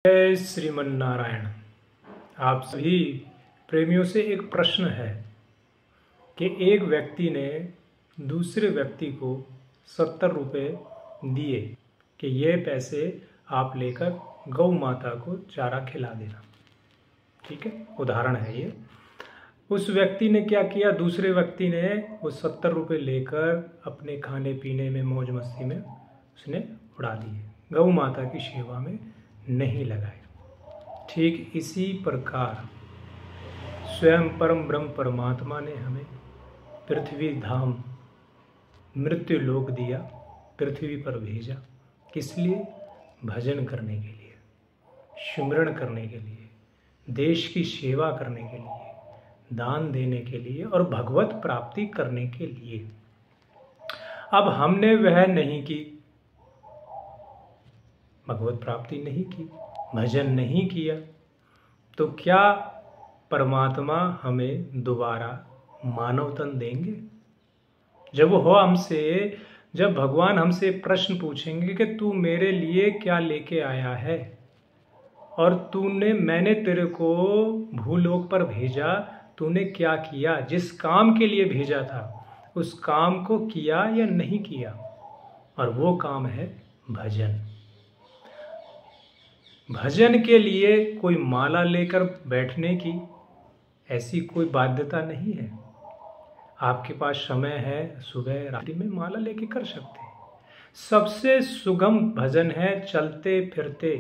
जय श्रीमन नारायण। आप सभी प्रेमियों से एक प्रश्न है कि एक व्यक्ति ने दूसरे व्यक्ति को 70 रुपये दिए कि ये पैसे आप लेकर गौ माता को चारा खिला देना। ठीक है, उदाहरण है ये। उस व्यक्ति ने क्या किया, दूसरे व्यक्ति ने वो 70 रुपये लेकर अपने खाने पीने में मौज मस्ती में उसने उड़ा दिए, गौ माता की सेवा में नहीं लगाए। ठीक इसी प्रकार स्वयं परम ब्रह्म परमात्मा ने हमें पृथ्वी धाम मृत्यु लोक दिया, पृथ्वी पर भेजा। किस लिए? भजन करने के लिए, सुमिरन करने के लिए, देश की सेवा करने के लिए, दान देने के लिए और भगवत प्राप्ति करने के लिए। अब हमने वह नहीं की, भगवत प्राप्ति नहीं की, भजन नहीं किया, तो क्या परमात्मा हमें दोबारा मानव तन देंगे? जब भगवान हमसे प्रश्न पूछेंगे कि तू मेरे लिए क्या लेके आया है और मैंने तेरे को भूलोक पर भेजा, तूने क्या किया, जिस काम के लिए भेजा था उस काम को किया या नहीं किया? और वो काम है भजन। भजन के लिए कोई माला लेकर बैठने की ऐसी कोई बाध्यता नहीं है। आपके पास समय है, सुबह रात्रि में माला लेके कर सकते हैं। सबसे सुगम भजन है चलते फिरते,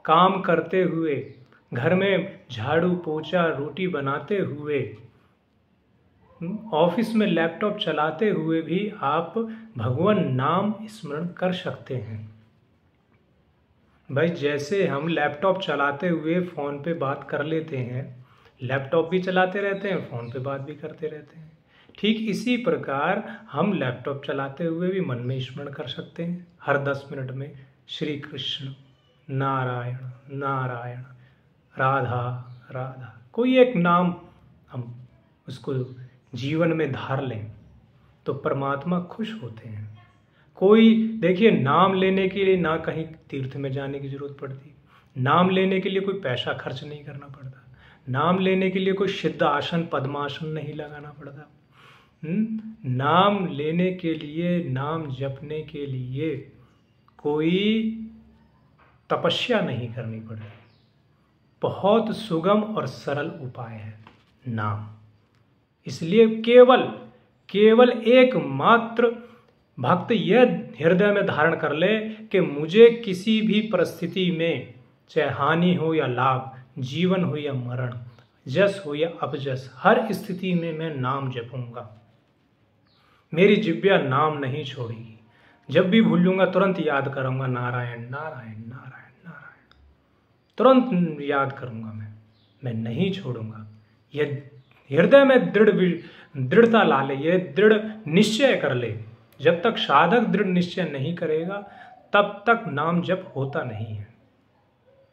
काम करते हुए, घर में झाड़ू पोछा रोटी बनाते हुए, ऑफिस में लैपटॉप चलाते हुए भी आप भगवान नाम स्मरण कर सकते हैं। भाई, जैसे हम लैपटॉप चलाते हुए फ़ोन पे बात कर लेते हैं, लैपटॉप भी चलाते रहते हैं, फ़ोन पे बात भी करते रहते हैं। ठीक इसी प्रकार हम लैपटॉप चलाते हुए भी मन में स्मरण कर सकते हैं। हर 10 मिनट में श्री कृष्ण, नारायण नारायण, राधा राधा, कोई एक नाम हम उसको जीवन में धार लें तो परमात्मा खुश होते हैं। कोई देखिए, नाम लेने के लिए ना कहीं तीर्थ में जाने की जरूरत पड़ती, नाम लेने के लिए कोई पैसा खर्च नहीं करना पड़ता, नाम लेने के लिए कोई सिद्ध आसन पद्मासन नहीं लगाना पड़ता। नाम लेने के लिए, नाम जपने के लिए कोई तपस्या नहीं करनी पड़ती। बहुत सुगम और सरल उपाय है नाम। इसलिए केवल एकमात्र भक्त यह हृदय में धारण कर ले कि मुझे किसी भी परिस्थिति में, चाहे हानि हो या लाभ, जीवन हो या मरण, जस हो या अपजस, हर स्थिति में मैं नाम जपूंगा। मेरी जिह्वा नाम नहीं छोड़ेगी। जब भी भूलूंगा तुरंत याद करूंगा नारायण नारायण नारायण नारायण, तुरंत याद करूंगा। मैं नहीं छोड़ूंगा। यह हृदय में दृढ़ता ला ले, यह दृढ़ निश्चय कर ले। जब तक साधक दृढ़ निश्चय नहीं करेगा तब तक नाम जप होता नहीं है।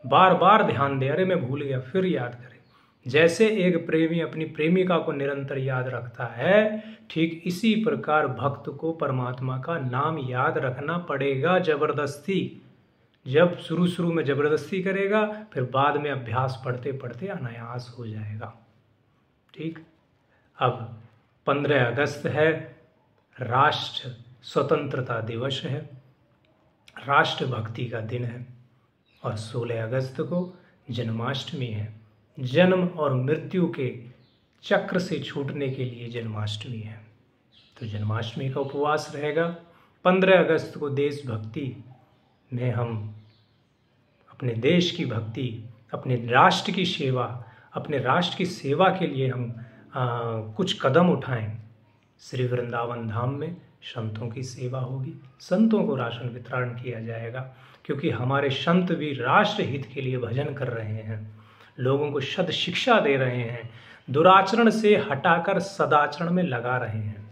बार बार ध्यान दे, अरे मैं भूल गया, फिर याद करे। जैसे एक प्रेमी अपनी प्रेमिका को निरंतर याद रखता है, ठीक इसी प्रकार भक्त को परमात्मा का नाम याद रखना पड़ेगा जबरदस्ती। जब शुरू में जबरदस्ती करेगा, फिर बाद में अभ्यास पढ़ते पढ़ते अनायास हो जाएगा। ठीक। अब 15 अगस्त है, राष्ट्र स्वतंत्रता दिवस है, राष्ट्र भक्ति का दिन है, और 16 अगस्त को जन्माष्टमी है। जन्म और मृत्यु के चक्र से छूटने के लिए जन्माष्टमी है, तो जन्माष्टमी का उपवास रहेगा। 15 अगस्त को देशभक्ति में हम अपने देश की भक्ति, अपने राष्ट्र की सेवा, अपने राष्ट्र की सेवा के लिए हम कुछ कदम उठाएं। श्री वृंदावन धाम में संतों की सेवा होगी, संतों को राशन वितरण किया जाएगा, क्योंकि हमारे संत भी राष्ट्र हित के लिए भजन कर रहे हैं, लोगों को सद शिक्षा दे रहे हैं, दुराचरण से हटाकर सदाचरण में लगा रहे हैं।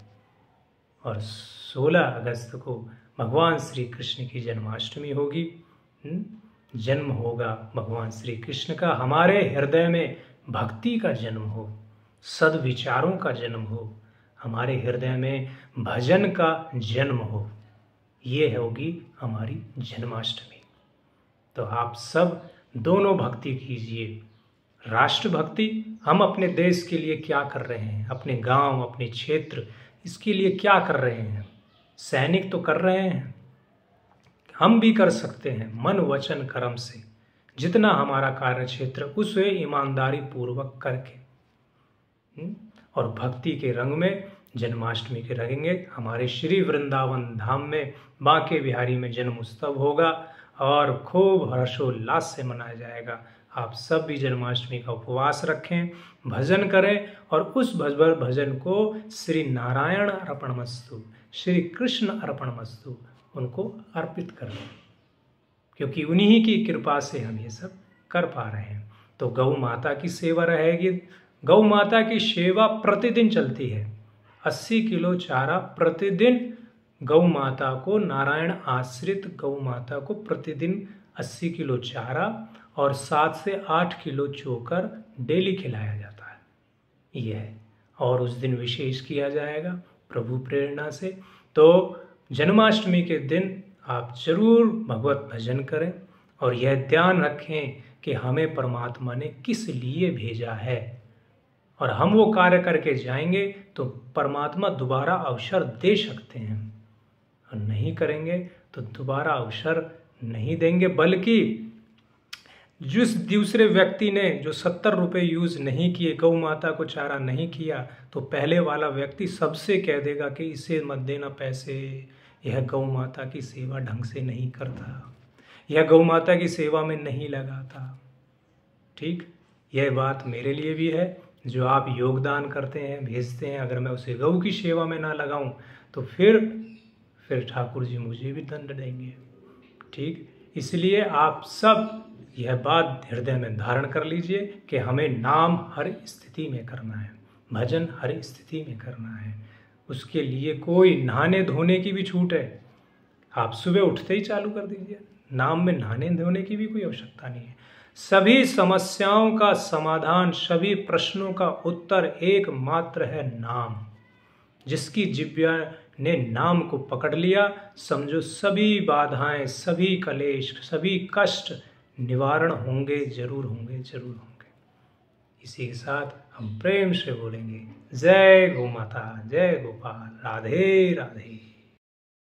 और 16 अगस्त को भगवान श्री कृष्ण की जन्माष्टमी होगी। जन्म होगा भगवान श्री कृष्ण का, हमारे हृदय में भक्ति का जन्म हो, सद्विचारों का जन्म हो, हमारे हृदय में भजन का जन्म हो। ये होगी हमारी जन्माष्टमी। तो आप सब दोनों भक्ति कीजिए। राष्ट्रभक्ति, हम अपने देश के लिए क्या कर रहे हैं, अपने गांव, अपने क्षेत्र, इसके लिए क्या कर रहे हैं। सैनिक तो कर रहे हैं, हम भी कर सकते हैं मन वचन कर्म से, जितना हमारा कार्य क्षेत्र उसे ईमानदारी पूर्वक करके। और भक्ति के रंग में जन्माष्टमी के रंगेंगे। हमारे श्री वृंदावन धाम में बांके बिहारी में जन्म उत्सव होगा और खूब हर्षोल्लास से मनाया जाएगा। आप सब भी जन्माष्टमी का उपवास रखें, भजन करें और उस भजन को श्री नारायण अर्पणमस्तु, श्री कृष्ण अर्पणमस्तु उनको अर्पित करें, क्योंकि उन्हीं की कृपा से हम ये सब कर पा रहे हैं। तो गौ माता की सेवा रहेगी। गौ माता की सेवा प्रतिदिन चलती है। 80 किलो चारा प्रतिदिन गौ माता को, नारायण आश्रित गौ माता को प्रतिदिन 80 किलो चारा और 7 से 8 किलो चोकर डेली खिलाया जाता है। यह है, और उस दिन विशेष किया जाएगा प्रभु प्रेरणा से। तो जन्माष्टमी के दिन आप जरूर भगवत भजन करें और यह ध्यान रखें कि हमें परमात्मा ने किस लिए भेजा है, और हम वो कार्य करके जाएंगे तो परमात्मा दोबारा अवसर दे सकते हैं, और नहीं करेंगे तो दोबारा अवसर नहीं देंगे। बल्कि जिस दूसरे व्यक्ति ने जो 70 रुपये यूज़ नहीं किए, गौ माता को चारा नहीं किया, तो पहले वाला व्यक्ति सबसे कह देगा कि इसे मत देना पैसे, यह गौ माता की सेवा ढंग से नहीं करता, यह गौ माता की सेवा में नहीं लगाता। ठीक, यह बात मेरे लिए भी है। जो आप योगदान करते हैं, भेजते हैं, अगर मैं उसे गौ की सेवा में ना लगाऊं तो फिर ठाकुर जी मुझे भी दंड देंगे। ठीक, इसलिए आप सब यह बात हृदय में धारण कर लीजिए कि हमें नाम हर स्थिति में करना है, भजन हर स्थिति में करना है। उसके लिए कोई नहाने धोने की भी छूट है। आप सुबह उठते ही चालू कर दीजिए, नाम में नहाने धोने की भी कोई आवश्यकता नहीं है। सभी समस्याओं का समाधान, सभी प्रश्नों का उत्तर एकमात्र है नाम। जिसकी जिह्वा ने नाम को पकड़ लिया, समझो सभी बाधाएं, सभी कलेश, सभी कष्ट निवारण होंगे, जरूर होंगे, जरूर होंगे। इसी के साथ हम प्रेम से बोलेंगे जय गौ माता, जय गोपाल, राधे राधे।